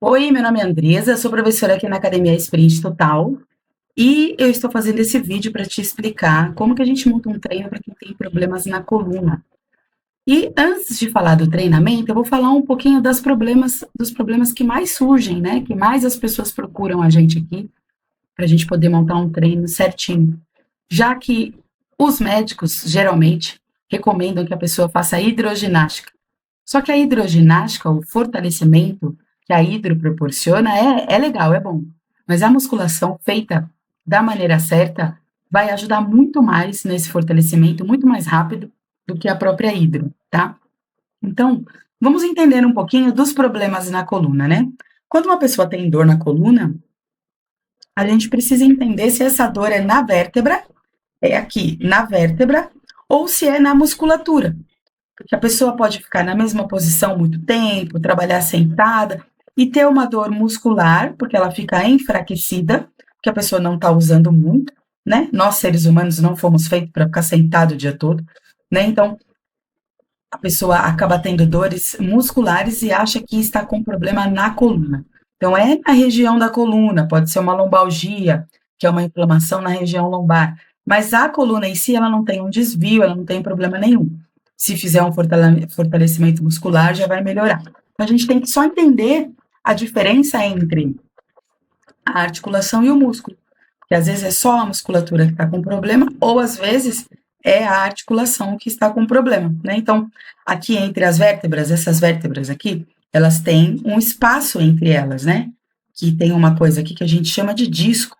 Oi, meu nome é Andresa, sou professora aqui na Academia Sprint Total e eu estou fazendo esse vídeo para te explicar como que a gente monta um treino para quem tem problemas na coluna. E antes de falar do treinamento, eu vou falar um pouquinho dos problemas que mais surgem, né? Que mais as pessoas procuram a gente aqui para a gente poder montar um treino certinho. Já que os médicos geralmente recomendam que a pessoa faça hidroginástica. Só que a hidroginástica, o fortalecimento que a hidro proporciona é legal, é bom. Mas a musculação feita da maneira certa vai ajudar muito mais nesse fortalecimento, muito mais rápido do que a própria hidro, tá? Então, vamos entender um pouquinho dos problemas na coluna, né? Quando uma pessoa tem dor na coluna, a gente precisa entender se essa dor é na vértebra, é aqui na vértebra, ou se é na musculatura. Porque a pessoa pode ficar na mesma posição muito tempo, trabalhar sentada e ter uma dor muscular, porque ela fica enfraquecida, que a pessoa não está usando muito, né? Nós, seres humanos, não fomos feitos para ficar sentado o dia todo, né? Então, a pessoa acaba tendo dores musculares e acha que está com problema na coluna. Então, é na região da coluna, pode ser uma lombalgia, que é uma inflamação na região lombar, mas a coluna em si, ela não tem um desvio, ela não tem problema nenhum. Se fizer um fortalecimento muscular, já vai melhorar. Então, a gente tem que só entender a diferença entre a articulação e o músculo, porque às vezes é só a musculatura que está com problema, ou às vezes é a articulação que está com problema, né? Então, aqui entre as vértebras, essas vértebras aqui, elas têm um espaço entre elas, né? Que tem uma coisa aqui que a gente chama de disco,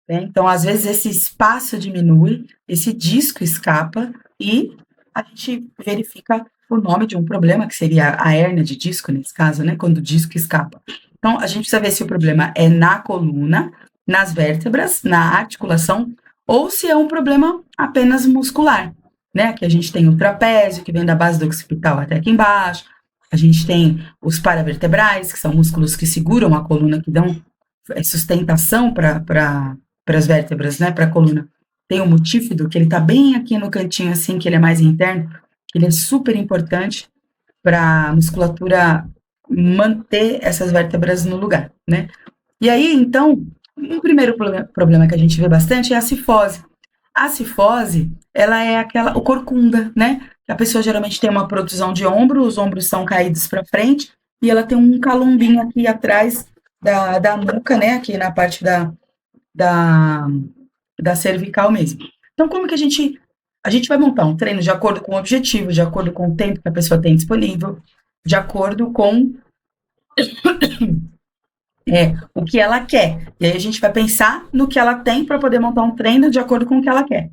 né? Então, às vezes esse espaço diminui, esse disco escapa e a gente verifica o nome de um problema, que seria a hérnia de disco, nesse caso, né? Quando o disco escapa. Então, a gente precisa ver se o problema é na coluna, nas vértebras, na articulação, ou se é um problema apenas muscular, né? Que a gente tem o trapézio, que vem da base do occipital até aqui embaixo, a gente tem os paravertebrais, que são músculos que seguram a coluna, que dão sustentação para as vértebras, né? Para a coluna. Tem o multífido, que ele está bem aqui no cantinho, assim, que ele é mais interno, que ele é super importante para a musculatura manter essas vértebras no lugar, né? E aí, então, um primeiro problema que a gente vê bastante é a cifose. A cifose, ela é o corcunda, né? A pessoa geralmente tem uma protusão de ombro, os ombros são caídos para frente e ela tem um calombinho aqui atrás da nuca, né? Aqui na parte da, da cervical mesmo. Então, como que a gente vai montar um treino de acordo com o objetivo, de acordo com o tempo que a pessoa tem disponível, de acordo com o que ela quer. E aí a gente vai pensar no que ela tem para poder montar um treino de acordo com o que ela quer.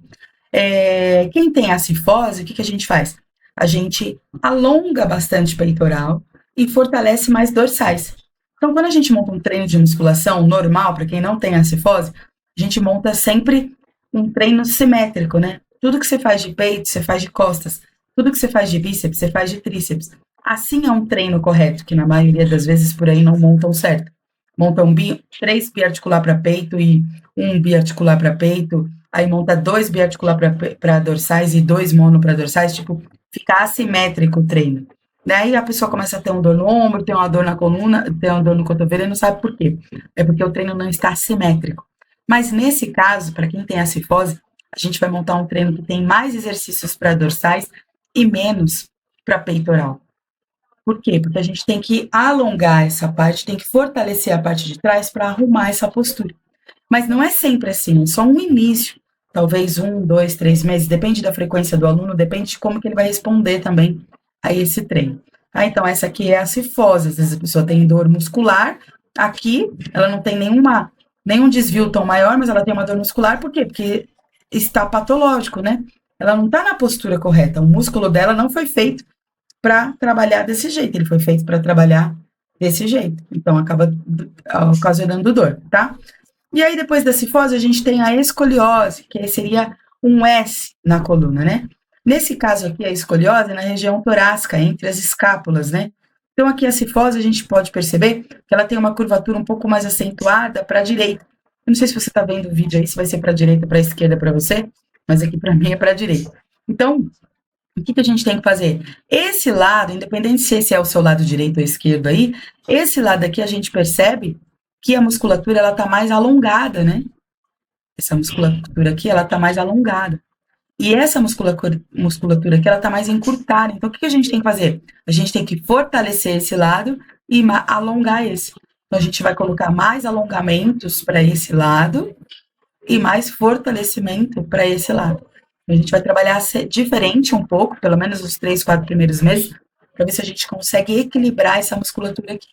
Quem tem a cifose, o que a gente faz? A gente alonga bastante o peitoral e fortalece mais dorsais. Então, quando a gente monta um treino de musculação normal, para quem não tem a cifose, a gente monta sempre um treino simétrico, né? Tudo que você faz de peito, você faz de costas. Tudo que você faz de bíceps, você faz de tríceps. Assim é um treino correto, que na maioria das vezes por aí não montam certo. Montam 3 biarticular para peito e 1 biarticular para peito, aí monta 2 biarticular para dorsais e 2 mono para dorsais, tipo, fica assimétrico o treino. Daí a pessoa começa a ter uma dor no ombro, tem uma dor na coluna, tem uma dor no cotovelo e não sabe por quê. É porque o treino não está simétrico. Mas nesse caso, para quem tem a cifose, a gente vai montar um treino que tem mais exercícios para dorsais e menos para peitoral. Por quê? Porque a gente tem que alongar essa parte, tem que fortalecer a parte de trás para arrumar essa postura. Mas não é sempre assim, é só um início. Talvez 1, 2, 3 meses, depende da frequência do aluno, depende de como que ele vai responder também a esse treino. Então, essa aqui é a cifose. Às vezes a pessoa tem dor muscular, aqui ela não tem nenhum desvio tão maior, mas ela tem uma dor muscular, por quê? Porque está patológico, né? Ela não está na postura correta, o músculo dela não foi feito para trabalhar desse jeito, ele foi feito para trabalhar desse jeito, então acaba ocasionando dor, tá? E aí, depois da cifose, a gente tem a escoliose, que seria um S na coluna, né? Nesse caso aqui, a escoliose é na região torácica, entre as escápulas, né? Então, aqui a cifose, a gente pode perceber que ela tem uma curvatura um pouco mais acentuada para a direita. Eu não sei se você está vendo o vídeo aí, se vai ser para a direita, para a esquerda para você, mas aqui para mim é para a direita. Então, O que a gente tem que fazer? Esse lado, independente se esse é o seu lado direito ou esquerdo aí, esse lado aqui a gente percebe que a musculatura ela tá mais alongada, né? Essa musculatura aqui, ela tá mais alongada. E essa musculatura aqui, ela tá mais encurtada. Então, o que a gente tem que fazer? A gente tem que fortalecer esse lado e alongar esse. Então, a gente vai colocar mais alongamentos para esse lado e mais fortalecimento para esse lado. A gente vai trabalhar diferente um pouco, pelo menos os 3, 4 primeiros meses, para ver se a gente consegue equilibrar essa musculatura aqui.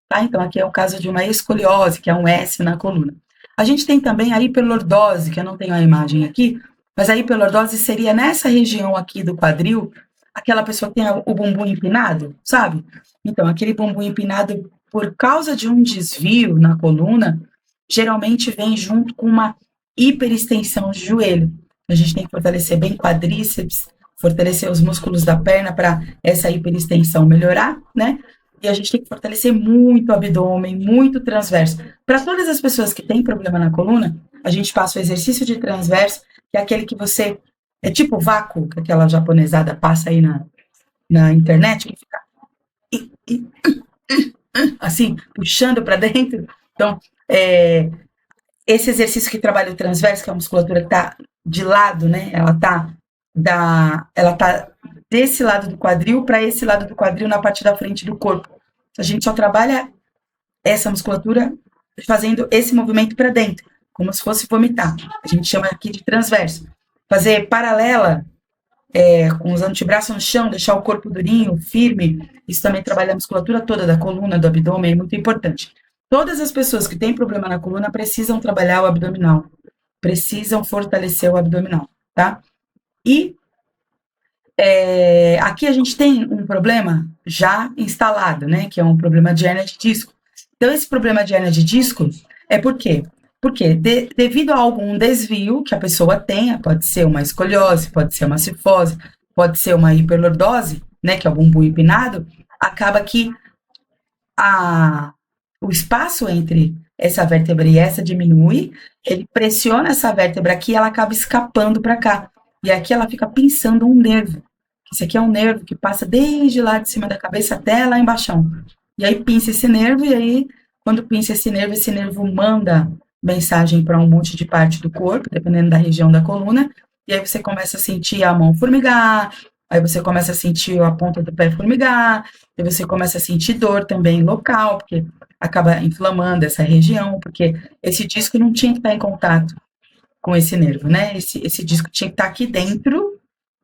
Tá? Então, aqui é o caso de uma escoliose, que é um S na coluna. A gente tem também a hiperlordose, que eu não tenho a imagem aqui, mas a hiperlordose seria nessa região aqui do quadril, aquela pessoa que tem o bumbum empinado, sabe? Então, aquele bumbum empinado, por causa de um desvio na coluna, geralmente vem junto com uma hiperextensão de joelho. A gente tem que fortalecer bem quadríceps, fortalecer os músculos da perna para essa hiperextensão melhorar, né? E a gente tem que fortalecer muito o abdômen, muito transverso. Para todas as pessoas que têm problema na coluna, a gente passa o exercício de transverso, que é aquele que você. É tipo vácuo, que aquela japonesada passa aí na internet, que fica assim, puxando para dentro. Então, esse exercício que trabalha o transverso, que é a musculatura que está de lado, né? Ela tá desse lado do quadril para esse lado do quadril na parte da frente do corpo. A gente só trabalha essa musculatura fazendo esse movimento para dentro, como se fosse vomitar. A gente chama aqui de transverso. Fazer paralela, com os antebraços no chão, deixar o corpo durinho, firme. Isso também trabalha a musculatura toda da coluna, do abdômen, é muito importante. Todas as pessoas que têm problema na coluna precisam trabalhar o abdominal, precisam fortalecer o abdominal, tá? E aqui a gente tem um problema já instalado, né? Que é um problema de hérnia de disco. Então, esse problema de hérnia de disco é por quê? Porque devido a algum desvio que a pessoa tenha, pode ser uma escoliose, pode ser uma cifose, pode ser uma hiperlordose, né? Que é o bumbum empinado, acaba que o espaço entre essa vértebra e essa diminui, ele pressiona essa vértebra aqui e ela acaba escapando para cá. E aqui ela fica pinçando um nervo. Esse aqui é um nervo que passa desde lá de cima da cabeça até lá embaixo. E aí pinça esse nervo, e aí, quando pinça esse nervo manda mensagem para um monte de parte do corpo, dependendo da região da coluna, e aí você começa a sentir a mão formigar, aí você começa a sentir a ponta do pé formigar, aí você começa a sentir dor também local, porque acaba inflamando essa região, porque esse disco não tinha que estar em contato com esse nervo, né? Esse disco tinha que estar aqui dentro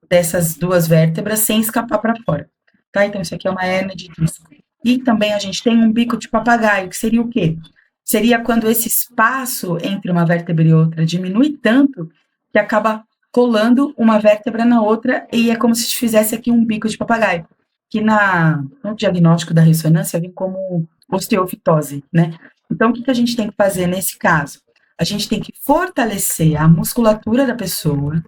dessas duas vértebras sem escapar para fora, tá? Então, isso aqui é uma hérnia de disco. E também a gente tem um bico de papagaio, que seria o quê? Seria quando esse espaço entre uma vértebra e outra diminui tanto que acaba colando uma vértebra na outra e é como se fizesse aqui um bico de papagaio, que no diagnóstico da ressonância vem como osteofitose, né? Então, o que a gente tem que fazer nesse caso? A gente tem que fortalecer a musculatura da pessoa,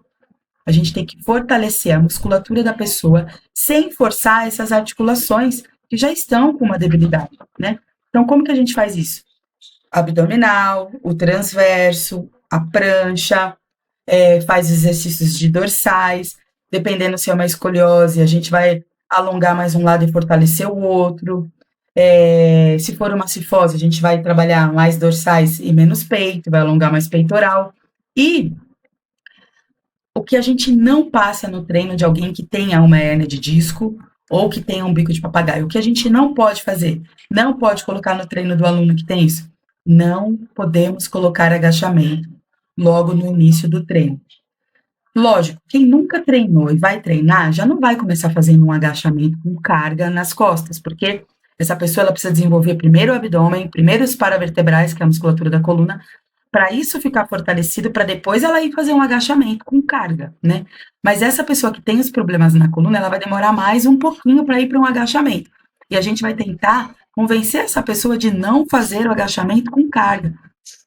a gente tem que fortalecer a musculatura da pessoa sem forçar essas articulações que já estão com uma debilidade, né? Então, como que a gente faz isso? Abdominal, o transverso, a prancha, faz exercícios de dorsais, dependendo se é uma escoliose, a gente vai alongar mais um lado e fortalecer o outro. Se for uma cifose, a gente vai trabalhar mais dorsais e menos peito, vai alongar mais peitoral. E o que a gente não passa no treino de alguém que tenha uma hérnia de disco ou que tenha um bico de papagaio, o que a gente não pode fazer, não pode colocar no treino do aluno que tem isso, não podemos colocar agachamento logo no início do treino. Lógico, quem nunca treinou e vai treinar, já não vai começar fazendo um agachamento com carga nas costas, porque essa pessoa ela precisa desenvolver primeiro o abdômen, primeiro os paravertebrais, que é a musculatura da coluna, para isso ficar fortalecido, para depois ela ir fazer um agachamento com carga, né? Mas essa pessoa que tem os problemas na coluna, ela vai demorar mais um pouquinho para ir para um agachamento. E a gente vai tentar convencer essa pessoa de não fazer o agachamento com carga.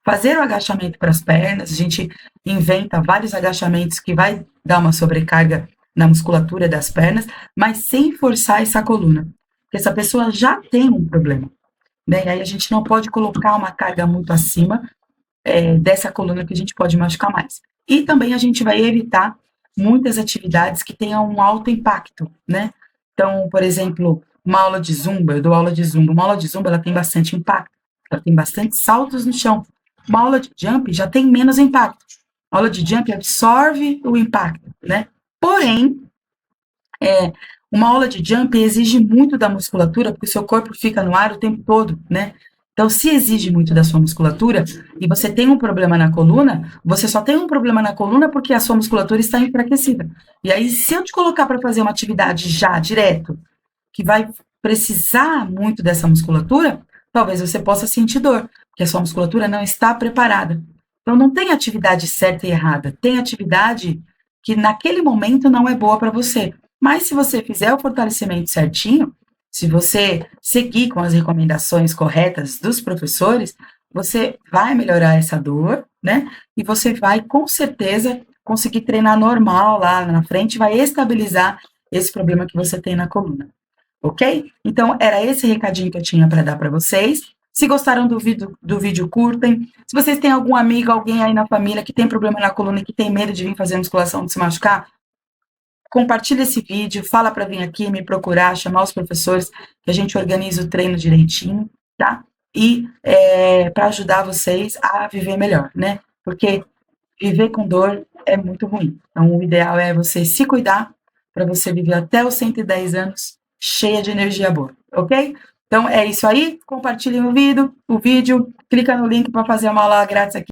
Fazer o agachamento para as pernas, a gente inventa vários agachamentos que vai dar uma sobrecarga na musculatura das pernas, mas sem forçar essa coluna. Porque essa pessoa já tem um problema, né? E aí a gente não pode colocar uma carga muito acima dessa coluna que a gente pode machucar mais. E também a gente vai evitar muitas atividades que tenham um alto impacto, né? Então, por exemplo, uma aula de zumba, eu dou aula de zumba. Uma aula de zumba, ela tem bastante impacto, ela tem bastante saltos no chão. Uma aula de jump já tem menos impacto. A aula de jump absorve o impacto, né? Porém, uma aula de jump exige muito da musculatura, porque o seu corpo fica no ar o tempo todo, né? Então, se exige muito da sua musculatura e você tem um problema na coluna, você só tem um problema na coluna porque a sua musculatura está enfraquecida. E aí, se eu te colocar para fazer uma atividade já direto, que vai precisar muito dessa musculatura, talvez você possa sentir dor, porque a sua musculatura não está preparada. Então, não tem atividade certa e errada, tem atividade que naquele momento não é boa para você. Mas se você fizer o fortalecimento certinho, se você seguir com as recomendações corretas dos professores, você vai melhorar essa dor, né? E você vai, com certeza, conseguir treinar normal lá na frente, vai estabilizar esse problema que você tem na coluna. Ok? Então, era esse recadinho que eu tinha para dar para vocês. Se gostaram do vídeo, curtem. Se vocês têm algum amigo, alguém aí na família que tem problema na coluna e que tem medo de vir fazer musculação, de se machucar, compartilha esse vídeo, fala para vir aqui, me procurar, chamar os professores, que a gente organiza o treino direitinho, tá? E para ajudar vocês a viver melhor, né? Porque viver com dor é muito ruim. Então, o ideal é você se cuidar para você viver até os 110 anos cheia de energia boa, ok? Então, é isso aí. Compartilhem o vídeo, clica no link para fazer uma aula grátis aqui.